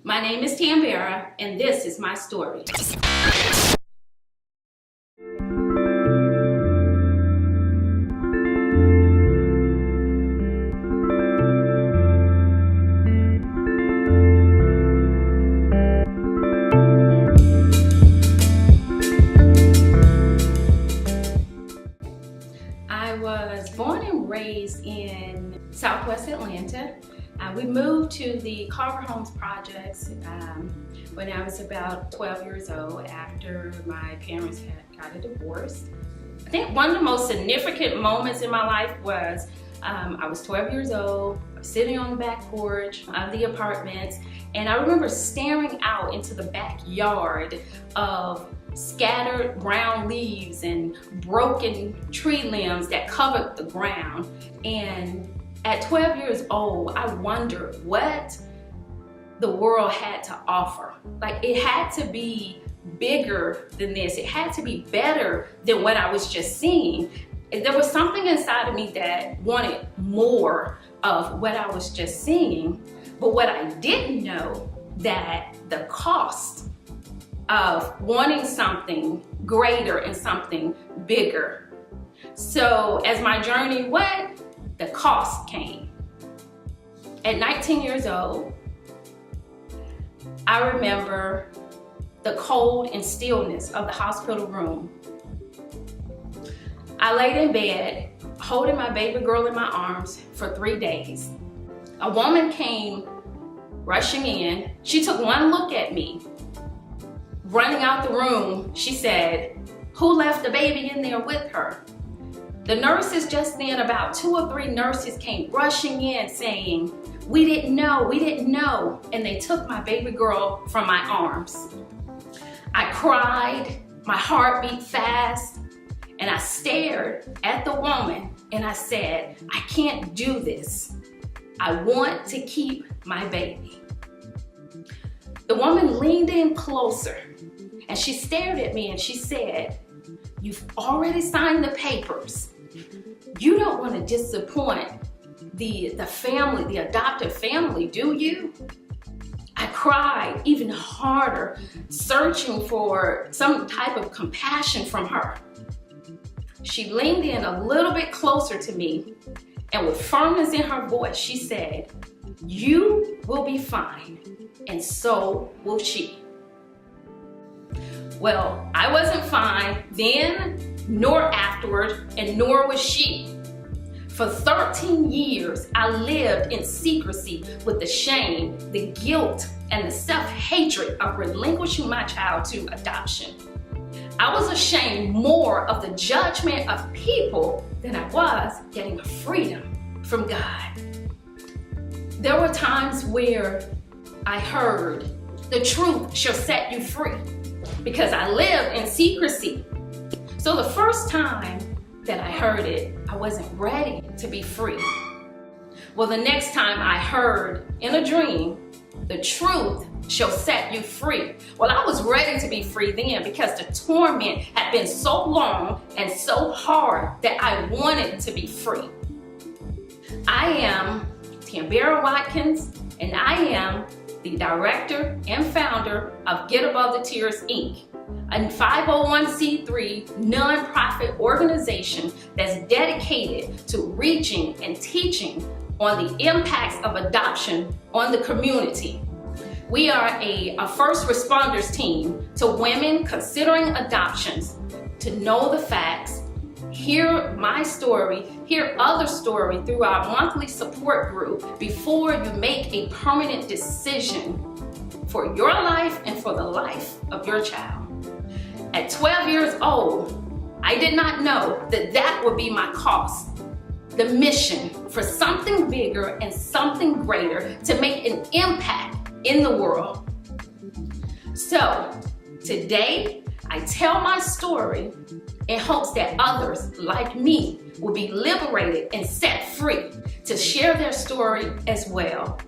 My name is Tambaera, and this is my story. I was born and raised in Southwest Atlanta. We moved to the Carver Homes projects when I was about 12 years old after my parents had got a divorce. I think one of the most significant moments in my life was I was 12 years old, sitting on the back porch of the apartment, and I remember staring out into the backyard of scattered brown leaves and broken tree limbs that covered the ground. And at 12 years old, I wondered what the world had to offer. Like, it had to be bigger than this. It had to be better than what I was just seeing. There was something inside of me that wanted more of what I was just seeing. But what I didn't know, that the cost of wanting something greater and something bigger. So as my journey went, the cost came. At 19 years old, I remember the cold and stillness of the hospital room. I laid in bed, holding my baby girl in my arms for 3 days. A woman came rushing in. She took one look at me. Running out the room, she said, "Who left the baby in there with her?" The nurses just then, about 2 or 3 nurses came rushing in saying, we didn't know. And they took my baby girl from my arms. I cried, my heart beat fast, and I stared at the woman and I said, I can't do this. I want to keep my baby. The woman leaned in closer and she stared at me and she said, "You've already signed the papers. You don't want to disappoint the family, the adopted family, do you?" I cried even harder, searching for some type of compassion from her. She leaned in a little bit closer to me, and with firmness in her voice, she said, "You will be fine, and so will she." Well, I wasn't fine then, nor afterward, and nor was she. For 13 years, I lived in secrecy with the shame, the guilt, and the self-hatred of relinquishing my child to adoption. I was ashamed more of the judgment of people than I was getting freedom from God. There were times where I heard, "The truth shall set you free," because I lived in secrecy. So the first time that I heard it, I wasn't ready to be free. Well, the next time I heard in a dream, "The truth shall set you free." Well, I was ready to be free then because the torment had been so long and so hard that I wanted to be free. I am Tambaera Watkins, and I am the director and founder of Get Above the Tears, Inc., a 501c3 nonprofit organization that's dedicated to reaching and teaching on the impacts of adoption on the community. We are a first responders team to women considering adoptions to know the facts, hear my story, hear other stories through our monthly support group before you make a permanent decision for your life and for the life of your child. At 12 years old, I did not know that that would be my cost. The mission for something bigger and something greater to make an impact in the world. So today, I tell my story in hopes that others like me will be liberated and set free to share their story as well.